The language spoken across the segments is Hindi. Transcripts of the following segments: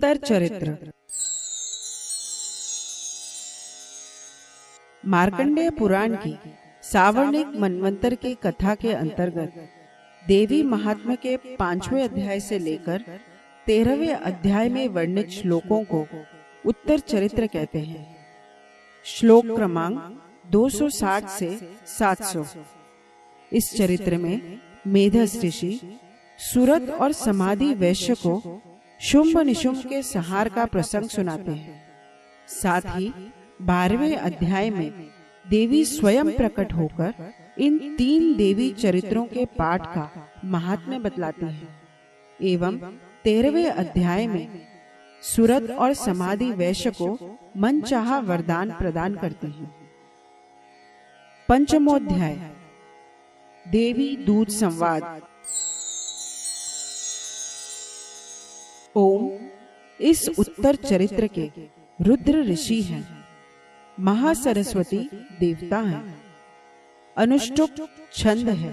उत्तर चरित्र। मार्कंडेय पुराण की सावर्णिक मनवंतर की कथा के अंतर्गत देवी महात्म्य के 5वें अध्याय से लेकर 13वें अध्याय में वर्णित श्लोकों को उत्तर चरित्र कहते हैं। श्लोक क्रमांक 260 से 700। इस चरित्र में मेधस ऋषि सुरत और समाधि वैश्य को शुंभ निशुंभ के संहार का प्रसंग सुनाते हैं। साथ ही 12वें अध्याय में देवी स्वयं प्रकट होकर इन 3 देवी चरित्रों के पाठ का महात्म्य बतलाती है एवं 13वें अध्याय में सुरत और समाधि वैश्य को मनचाहा वरदान प्रदान करती हैं। पंचमोध्याय देवी दूत संवाद। ओम इस उत्तर चरित्र के रुद्र ऋषि हैं, महासरस्वती देवता हैं, अनुष्टुप छंद है,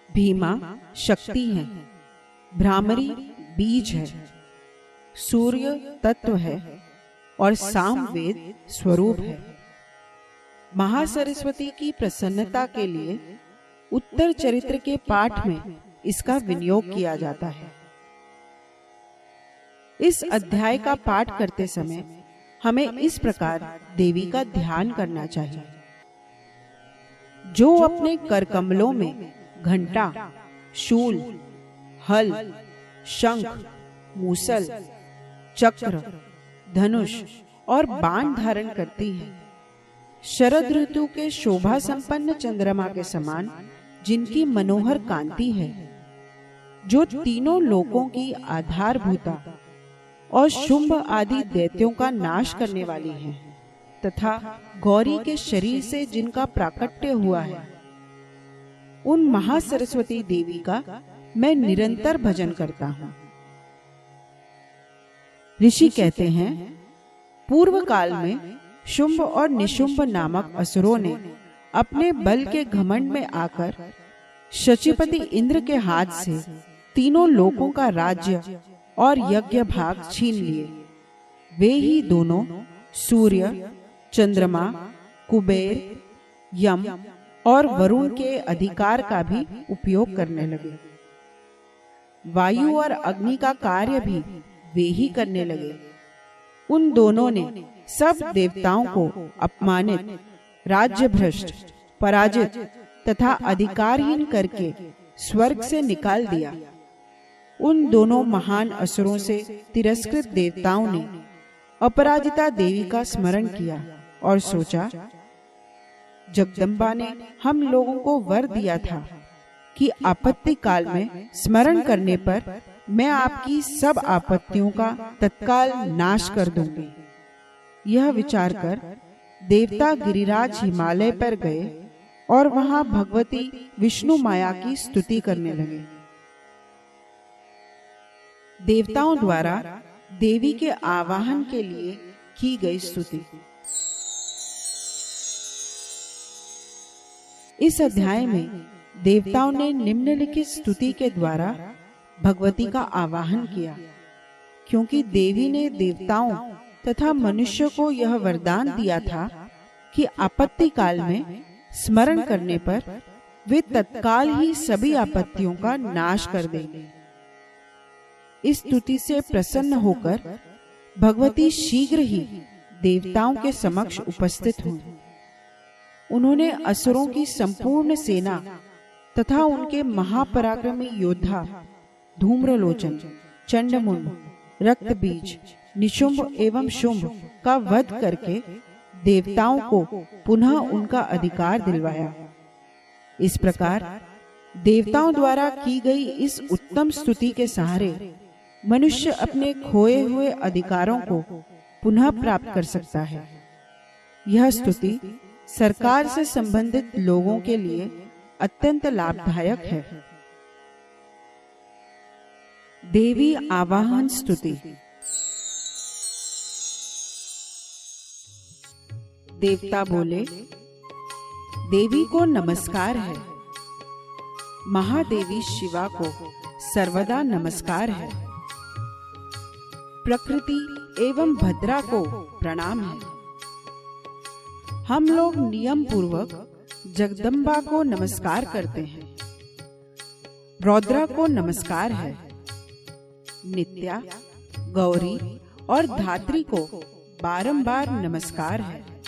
भीमा शक्ति है, भ्रामरी बीज है, सूर्य तत्व है और सामवेद स्वरूप है। महासरस्वती की प्रसन्नता के लिए उत्तर चरित्र के पाठ में इसका विनियोग किया जाता है। इस अध्याय का पाठ करते समय हमें इस प्रकार देवी का ध्यान करना चाहिए। जो अपने करकमलों में घंटा, शूल, हल, शंख, मूसल, चक्र, धनुष और बाण धारण करती है, शरद ऋतु के शोभा संपन्न चंद्रमा के समान जिनकी मनोहर कांति है, जो तीनों लोकों की आधारभूता और शुंभ आदि दैत्यों का नाश करने वाली है, तथा गौरी के शरीर से जिनका प्राकट्य हुआ है, उन महासरस्वती देवी का मैं निरंतर भजन करता हूँ। ऋषि कहते हैं, पूर्व काल में शुंभ और निशुंभ नामक असुरों ने अपने बल के घमंड में आकर शचीपति इंद्र के हाथ से तीनों लोकों का राज्य और यज्ञ भाग छीन लिए। वे ही दोनों सूर्य, चंद्रमा, कुबेर, यम और वरुण के अधिकार का भी उपयोग करने लगे। वायु और अग्नि का कार्य भी वे ही करने लगे। उन दोनों ने सब देवताओं को अपमानित, राज्य भ्रष्ट, पराजित तथा अधिकारहीन करके स्वर्ग से निकाल दिया। उन दोनों महान असुरों से तिरस्कृत देवताओं ने अपराजिता देवी का स्मरण किया और सोचा, जगदम्बा ने हम लोगों को वर दिया था कि आपत्ति काल में स्मरण करने पर मैं आपकी सब आपत्तियों का तत्काल नाश कर दूंगी। यह विचार कर देवता गिरिराज हिमालय पर गए और वहां भगवती विष्णु माया की स्तुति करने लगे। देवताओं द्वारा देवी के आवाहन के लिए की गई स्तुति। इस अध्याय में देवताओं ने निम्नलिखित स्तुति के द्वारा भगवती का आवाहन किया, क्योंकि देवी ने देवताओं तथा मनुष्य को यह वरदान दिया था कि आपत्ति काल में स्मरण करने पर वे तत्काल ही सभी आपत्तियों का नाश कर देंगे। इस स्तुति से प्रसन्न होकर भगवती शीघ्र ही देवताओं के समक्ष उपस्थित हुई। उन्होंने असुरों की संपूर्ण सेना तथा उनके महापराक्रमी योद्धा धूम्रलोचन, चंडमुंड, रक्तबीज, निशुंभ एवं शुंभ का वध करके देवताओं को पुनः उनका अधिकार दिलवाया। इस प्रकार देवताओं द्वारा की गई इस उत्तम स्तुति के सहारे मनुष्य अपने खोए हुए अधिकारों को पुनः प्राप्त कर सकता है। यह स्तुति सरकार से संबंधित लोगों के लिए अत्यंत लाभदायक है। देवी आवाहन स्तुति। देवता बोले, देवी को नमस्कार है। महादेवी शिवा को सर्वदा नमस्कार है। प्रकृति एवं भद्रा को प्रणाम है। हम लोग नियम पूर्वक जगदम्बा को नमस्कार करते हैं। रौद्रा को नमस्कार है। नित्या, गौरी और धात्री को बारंबार नमस्कार है।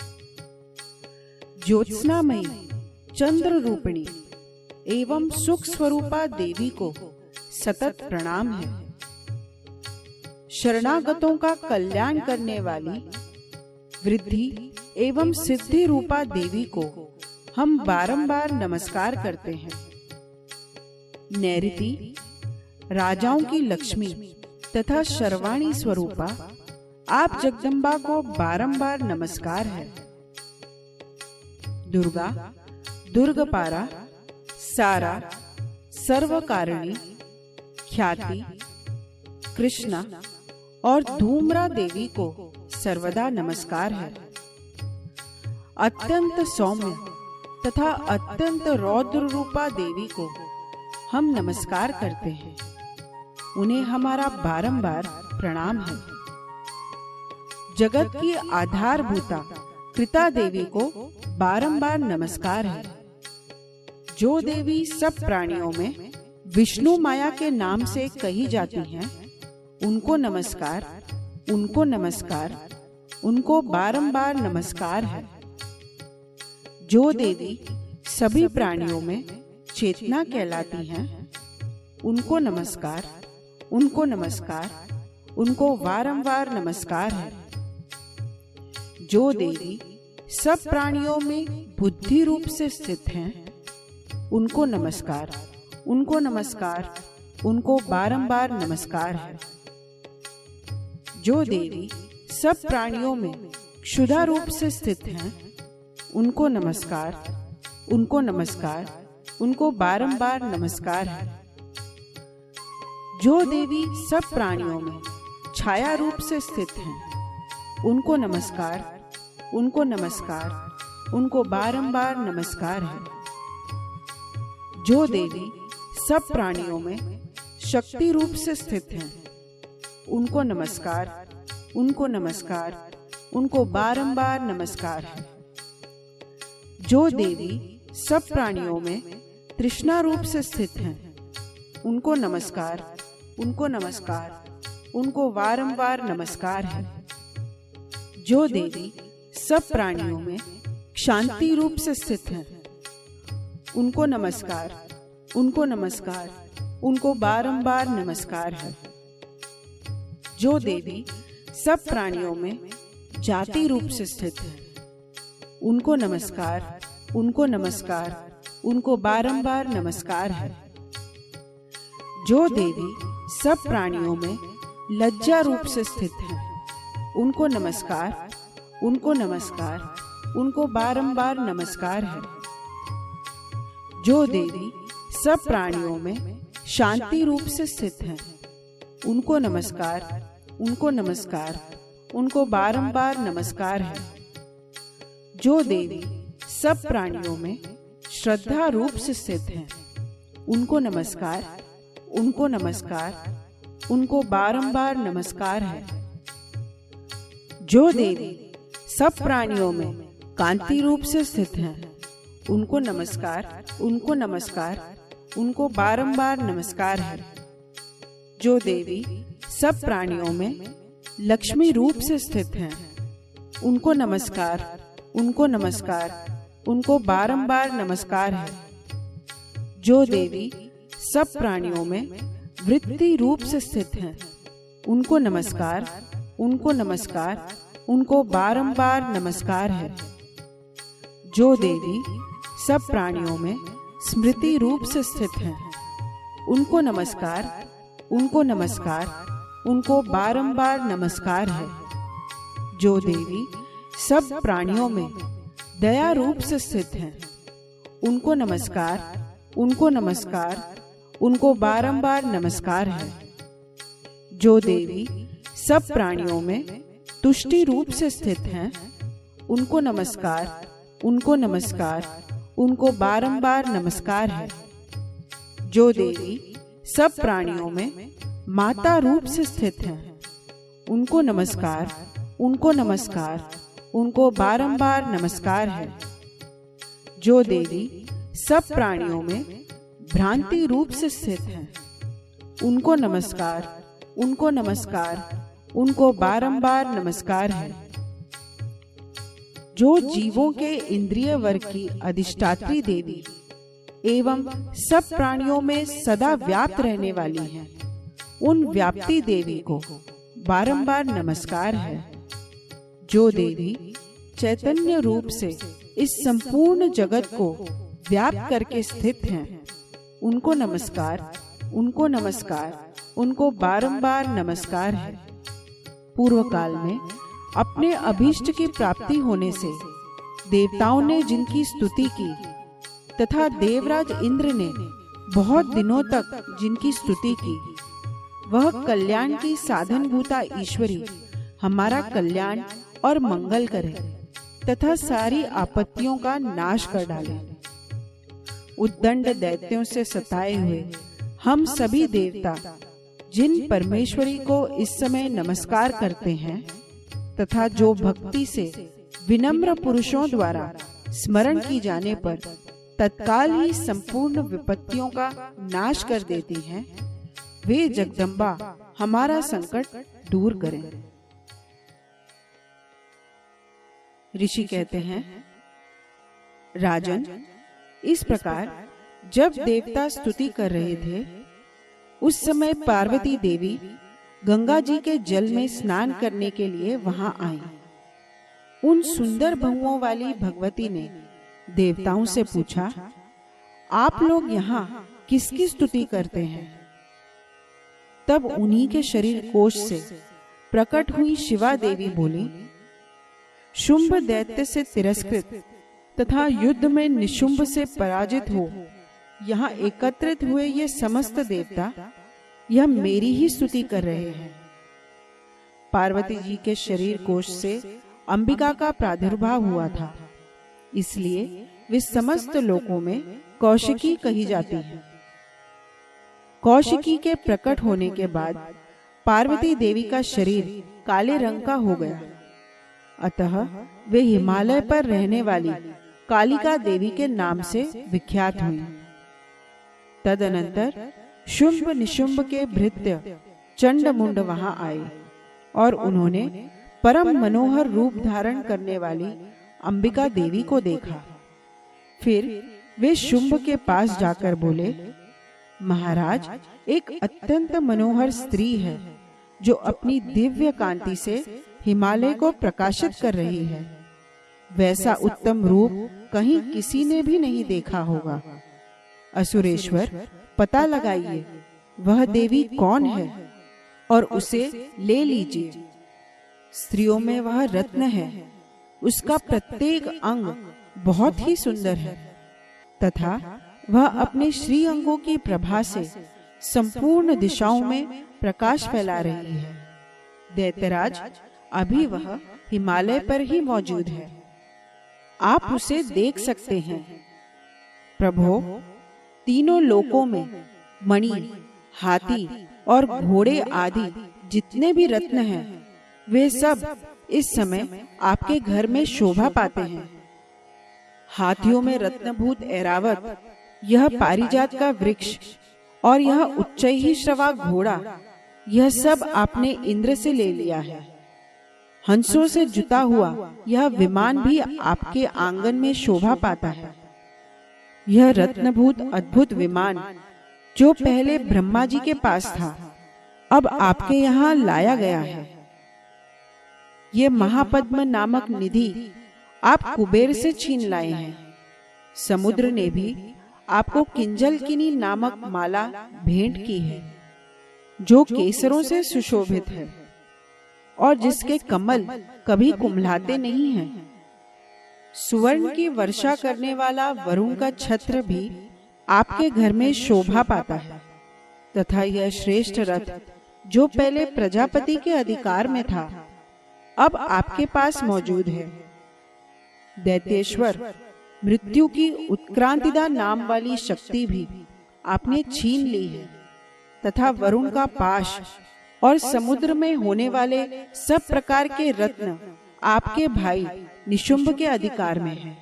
ज्योत्स्नामयी, चंद्र रूपिणी एवं सुख स्वरूपा देवी को सतत प्रणाम है। शरणागतों का कल्याण करने वाली वृद्धि एवं सिद्धि रूपा देवी को हम बारंबार नमस्कार करते हैं। नैऋति, राजाओं की लक्ष्मी तथा शर्वाणी स्वरूपा आप जगदम्बा को बारंबार नमस्कार है। दुर्गा, दुर्गपारा, सारा, सर्वकारिणी, ख्याति, कृष्णा और धूम्रा देवी को सर्वदा नमस्कार है। अत्यंत सौम्य तथा अत्यंत रौद्र रूपा देवी को हम नमस्कार करते हैं। उन्हें हमारा बारंबार प्रणाम है। जगत की आधारभूता कृता देवी को बारंबार नमस्कार है। जो देवी सब प्राणियों में विष्णु माया के नाम से कही जाती हैं, उनको नमस्कार, उनको नमस्कार, उनको बारंबार नमस्कार है। जो देवी सभी प्राणियों में चेतना कहलाती हैं, उनको नमस्कार, उनको नमस्कार, उनको बारंबार नमस्कार है। जो देवी सब प्राणियों में बुद्धि रूप से स्थित हैं, उनको नमस्कार, उनको नमस्कार, उनको बारंबार नमस्कार है। जो देवी सब प्राणियों में क्षुधा रूप से स्थित हैं, उनको नमस्कार, उनको नमस्कार, उनको बारंबार नमस्कार है। जो देवी सब प्राणियों में छाया रूप से स्थित हैं, उनको नमस्कार, उनको नमस्कार, उनको बारंबार नमस्कार है। जो देवी सब प्राणियों में शक्ति रूप से स्थित हैं, उनको नमस्कार, उनको नमस्कार, उनको बारंबार नमस्कार है। जो देवी सब प्राणियों में तृष्णा रूप से स्थित हैं, उनको नमस्कार, उनको नमस्कार, उनको बारंबार नमस्कार है। जो देवी सब प्राणियों में शांति रूप से स्थित हैं, उनको नमस्कार, उनको नमस्कार, उनको बारंबार नमस्कार है। जो देवी सब प्राणियों में जाति रूप से स्थित है, उनको नमस्कार, उनको नमस्कार, उनको बारंबार नमस्कार है। जो देवी सब प्राणियों में लज्जा रूप से स्थित है, उनको नमस्कार, उनको नमस्कार, उनको बारंबार नमस्कार है। जो देवी सब प्राणियों में शांति रूप से स्थित हैं, उनको नमस्कार, उनको नमस्कार, उनको बारंबार नमस्कार है। जो देवी सब प्राणियों में श्रद्धा रूप से स्थित हैं, उनको नमस्कार, उनको नमस्कार, उनको बारंबार नमस्कार है। जो देवी सब प्राणियों में कांति रूप से स्थित हैं, उनको नमस्कार, उनको नमस्कार, उनको बारंबार नमस्कार है। जो देवी सब प्राणियों में लक्ष्मी रूप से स्थित हैं, उनको नमस्कार, उनको नमस्कार, उनको बारंबार नमस्कार है। जो देवी सब प्राणियों में वृत्ति रूप से स्थित हैं, उनको नमस्कार, उनको नमस्कार, उनको बारंबार नमस्कार है। जो देवी सब प्राणियों में स्मृति रूप से स्थित हैं, उनको नमस्कार, उनको नमस्कार, उनको बारंबार नमस्कार है। जो देवी सब प्राणियों में दया रूप से स्थित हैं, उनको नमस्कार, उनको नमस्कार, उनको बारंबार नमस्कार है। जो देवी सब प्राणियों में तुष्टि रूप से स्थित हैं, उनको नमस्कार, उनको नमस्कार, उनको बारंबार नमस्कार है। जो देवी सब प्राणियों में माता रूप से स्थित हैं, उनको नमस्कार, उनको नमस्कार, उनको बारंबार नमस्कार है। जो देवी सब प्राणियों में भ्रांति रूप से स्थित हैं, उनको नमस्कार, उनको नमस्कार, उनको बारंबार नमस्कार है। जो जीवों के इंद्रिय वर्ग की अधिष्ठात्री देवी एवं सब प्राणियों में सदा व्याप्त रहने वाली हैं, उन व्याप्ति देवी को बारंबार नमस्कार है। जो देवी चैतन्य रूप से इस संपूर्ण जगत को व्याप्त करके स्थित हैं, उनको नमस्कार, उनको नमस्कार, उनको बारंबार नमस्कार है। पूर्व काल में अपने अभीष्ट की प्राप्ति होने से देवताओं ने जिनकी स्तुति की तथा देवराज इंद्र ने बहुत दिनों तक जिनकी स्तुति की, वह कल्याण की साधनभूता ईश्वरी हमारा कल्याण और मंगल करे तथा सारी आपत्तियों का नाश कर डाले। उद्दंड दैत्यों से सताए हुए हम सभी देवता जिन परमेश्वरी को इस समय नमस्कार करते हैं तथा जो भक्ति से विनम्र पुरुषों द्वारा स्मरण की जाने पर तत्काल ही संपूर्ण विपत्तियों का नाश कर देती हैं, वे जगदम्बा हमारा संकट दूर करें। ऋषि कहते हैं, राजन, इस प्रकार जब देवता स्तुति कर रहे थे, उस समय पार्वती देवी गंगा जी के जल में स्नान करने के लिए वहां आई। उन सुंदर बहुओं वाली भगवती ने देवताओं से पूछा, आप लोग यहाँ किसकी स्तुति करते हैं? तब उन्हीं के शरीर कोश से प्रकट हुई शिवा देवी बोली, शुंभ दैत्य से तिरस्कृत तथा युद्ध में निशुंभ से पराजित हो यहाँ एकत्रित हुए ये समस्त देवता यह मेरी ही स्तुति कर रहे हैं। पार्वती जी के शरीर कोश से अंबिका का प्रादुर्भाव हुआ था, इसलिए वे समस्त लोकों में कौशिकी कही जाती है। कौशिकी के प्रकट होने के बाद पार्वती देवी का शरीर काले रंग का हो गया, अतः वे हिमालय पर रहने वाली कालिका देवी के नाम से विख्यात हुई। तदनंतर शुंभ निशुंभ के भृत्य चंड मुंड वहां आए और उन्होंने परम मनोहर रूप धारण करने वाली अंबिका देवी को देखा। फिर वे शुंभ के पास जाकर बोले, महाराज, एक अत्यंत मनोहर स्त्री है जो अपनी दिव्य कांति से हिमालय को प्रकाशित कर रही है। वैसा उत्तम रूप कहीं किसी ने भी नहीं देखा होगा। असुरेश्वर, पता लगाइए वह देवी कौन है और उसे ले लीजिए। स्त्रियों में वह रत्न है, उसका प्रत्येक अंग बहुत ही सुंदर है तथा वह अपने श्री अंगों की प्रभा से संपूर्ण दिशाओं में प्रकाश फैला रही है। दैत्यराज, अभी वह हिमालय पर ही मौजूद है, आप उसे देख सकते हैं। प्रभो, तीनों लोकों में मणि, हाथी और घोड़े आदि जितने भी रत्न हैं, वे सब इस समय आपके घर में शोभा पाते हैं। हाथियों में रत्नभूत ऐरावत, यह पारिजात का वृक्ष और यह उच्चैःश्रवा घोड़ा, यह सब आपने इंद्र से ले लिया है। हंसों से जुता हुआ यह विमान भी आपके आंगन में शोभा पाता है। यह रत्नभूत अद्भुत विमान जो पहले ब्रह्मा जी के पास था, अब आपके यहाँ लाया गया है। ये महापद्म नामक निधि आप कुबेर से छीन लाए हैं। समुद्र ने भी आपको किंजलकिनी नामक माला भेंट की है, जो केसरों से सुशोभित है और जिसके कमल कभी कुम्हलाते नहीं हैं। सुवर्ण की वर्षा करने वाला वरुण का छत्र भी आपके घर में शोभा पाता है तथा यह श्रेष्ठ रथ जो पहले प्रजापति के अधिकार में था, अब आपके पास मौजूद है। दैत्येश्वर, मृत्यु की उत्क्रांतिदा नाम वाली शक्ति भी आपने छीन ली है तथा वरुण का पाश और समुद्र में होने वाले सब प्रकार के रत्न आपके भाई निशुंभ के अधिकार में हैं।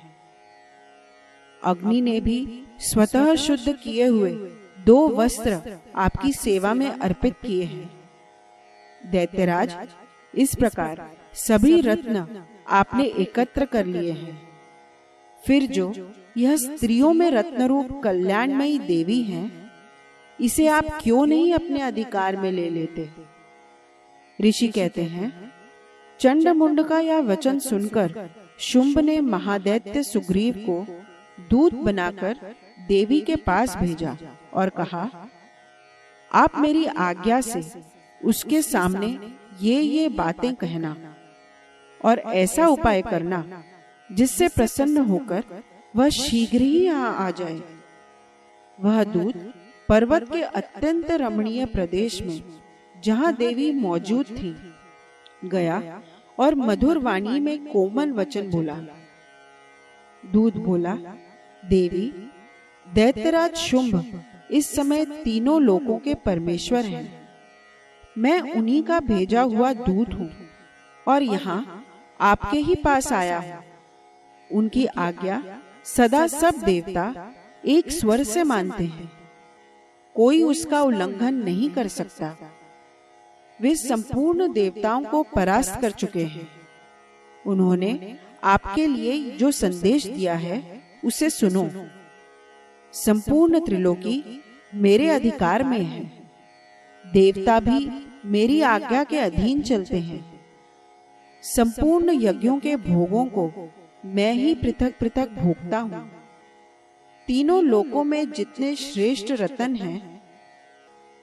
अग्नि ने भी स्वतः शुद्ध किए हुए 2 वस्त्र आपकी सेवा में अर्पित किए हैं। दैत्यराज, इस प्रकार सभी रत्न आपने एकत्र कर लिए हैं। फिर जो यह स्त्रियों में रत्न रूप कल्याणमयी देवी हैं, इसे आप क्यों नहीं अपने अधिकार में ले लेते? ऋषि कहते हैं, चंडमुंड का यह वचन सुनकर शुंभ ने महादैत्य सुग्रीव को दूत बनाकर देवी के पास भेजा और कहा, आप मेरी आज्ञा से उसके सामने ये बातें कहना और ऐसा उपाय करना जिससे प्रसन्न होकर वह शीघ्र ही यहाँ आ जाए। वह दूत पर्वत के अत्यंत रमणीय प्रदेश में जहाँ देवी मौजूद थी गया और मधुर वाणी में कोमल वचन बोला। दूत बोला, देवी, दैत्यराज शुंभ इस समय तीनों लोकों के परमेश्वर हैं। मैं उन्हीं का भेजा हुआ दूत हूँ और यहाँ आपके ही पास आया हूँ। उनकी आज्ञा सदा सब देवता एक स्वर से मानते हैं, कोई उसका उल्लंघन नहीं कर सकता। वे संपूर्ण देवताओं को परास्त कर चुके हैं। उन्होंने आपके लिए जो संदेश दिया है उसे सुनो। संपूर्ण त्रिलोकी मेरे अधिकार में है। देवता भी मेरी आज्ञा के अधीन चलते हैं। संपूर्ण यज्ञों के भोगों को मैं ही पृथक पृथक भोगता हूँ। तीनों लोकों में जितने श्रेष्ठ रत्न हैं,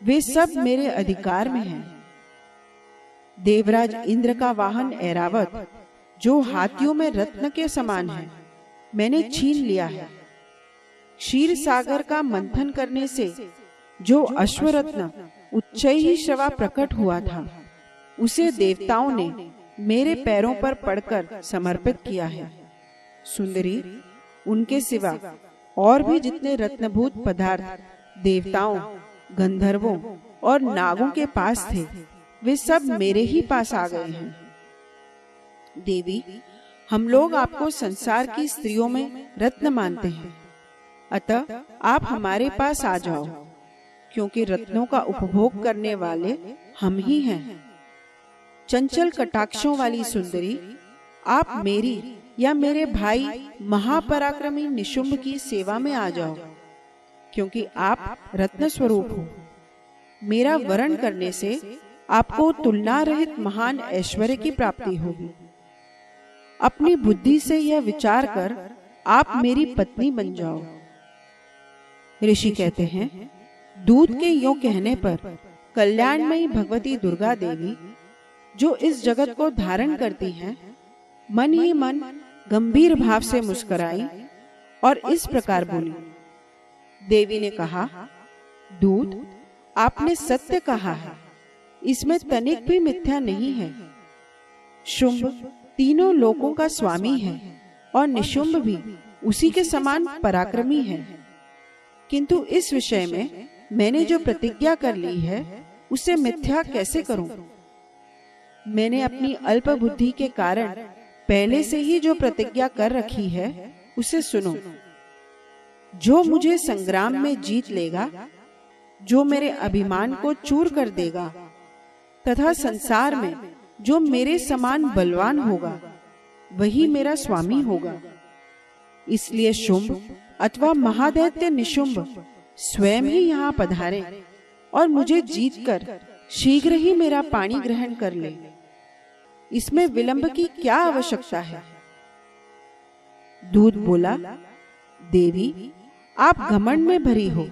वे सब मेरे अधिकार में हैं। देवराज इंद्र का वाहन ऐरावत, जो हाथियों में रत्न के समान है, मैंने छीन लिया है। क्षीर सागर का मंथन करने से जो अश्वरत्न उच्चैः श्रवा प्रकट हुआ था, उसे देवताओं ने मेरे पैरों पर पड़कर समर्पित किया है। सुंदरी, उनके सिवा और भी जितने रत्नभूत पदार्थ देवताओं, गंधर्वों और नागों के पास थे, वे सब मेरे ही पास आ गए हैं। देवी, हम लोग आपको संसार की स्त्रियों में रत्न मानते हैं, अतः आप हमारे पास आ जाओ, क्योंकि रत्नों का उपभोग करने वाले हम ही हैं। चंचल कटाक्षों वाली सुंदरी, आप मेरी या मेरे भाई महापराक्रमी निशुंभ की सेवा में आ जाओ, क्योंकि आप रत्न स्वरूप हो। मेरा वरण करने से आपको तुलना रहित महान ऐश्वर्य की प्राप्ति होगी। अपनी बुद्धि से यह विचार कर आप मेरी पत्नी बन जाओ। ऋषि कहते हैं, दूत के यों कहने पर कल्याणमयी भगवती दुर्गा देवी, जो इस जगत को धारण करती हैं, मन ही मन गंभीर भाव से मुस्कुराई और इस प्रकार बोली। देवी ने कहा, दूत, आपने सत्य कहा है, इसमें तनिक भी मिथ्या नहीं है। शुंभ तीनों लोकों का स्वामी है और निशुंभ भी उसी के समान पराक्रमी है, किंतु इस विषय में मैंने जो प्रतिज्ञा कर ली है उसे मिथ्या कैसे करूं? मैंने अपनी अल्प बुद्धि के कारण पहले से ही जो प्रतिज्ञा कर रखी है उसे सुनो। जो मुझे संग्राम में जीत लेगा, जो मेरे अभिमान को चूर कर देगा तथा संसार में जो मेरे समान बलवान होगा, वही मेरा स्वामी होगा। इसलिए शुंभ अथवा महादैत्य निशुंभ स्वयं ही यहाँ पधारे और मुझे जीतकर शीघ्र ही मेरा पाणी ग्रहण कर ले। इसमें विलंब की क्या आवश्यकता है? दूत बोला, देवी, आप घमंड में भरी हो,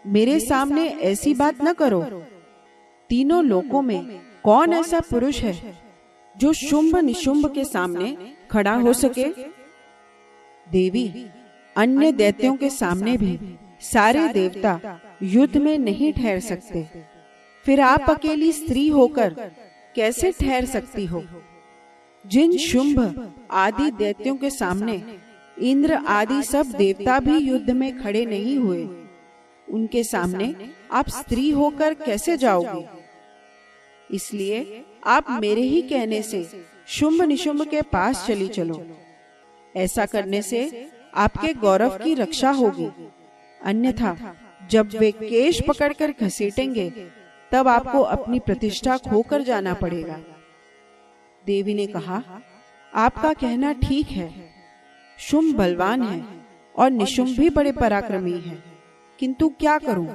मेरे सामने ऐसी बात न करो। तीनों लोकों में कौन ऐसा पुरुष है जो शुंभ निशुंभ के सामने खड़ा हो सके? देवी, अन्य दैत्यों के सामने भी सारे देवता युद्ध में नहीं ठहर सकते, फिर आप अकेली स्त्री होकर कैसे ठहर सकती हो? जिन शुंभ आदि दैत्यों के सामने इंद्र आदि सब देवता भी युद्ध में खड़े नहीं हुए, उनके सामने आप स्त्री होकर कैसे जाओगे? इसलिए आप मेरे ही कहने से शुंभ निशुंभ के पास चली चलो। ऐसा करने से आपके गौरव की रक्षा होगी, अन्यथा जब वे केश पकड़कर घसीटेंगे तब आपको अपनी प्रतिष्ठा खोकर जाना पड़ेगा। देवी ने कहा, आपका कहना ठीक है। शुंभ बलवान है और निशुंभ भी बड़े पराक्रमी हैं, किंतु क्या करूं?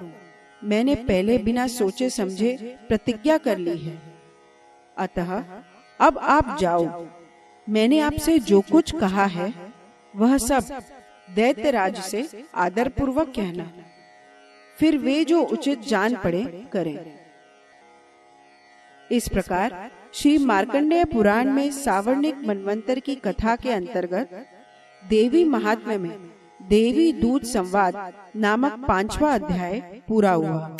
मैंने पहले बिना सोचे समझे प्रतिज्ञा कर ली है। अतः अब आप जाओ। मैंने आपसे जो कुछ कहा है वह सब दैत्यराज से आदर पूर्वक कहना, फिर वे जो उचित जान पड़े करें। इस प्रकार श्री मार्कंडेय पुराण में सावर्णिक मनवंतर की कथा के अंतर्गत देवी महात्म्य में देवी दूत संवाद नामक 5वां अध्याय पूरा हुआ।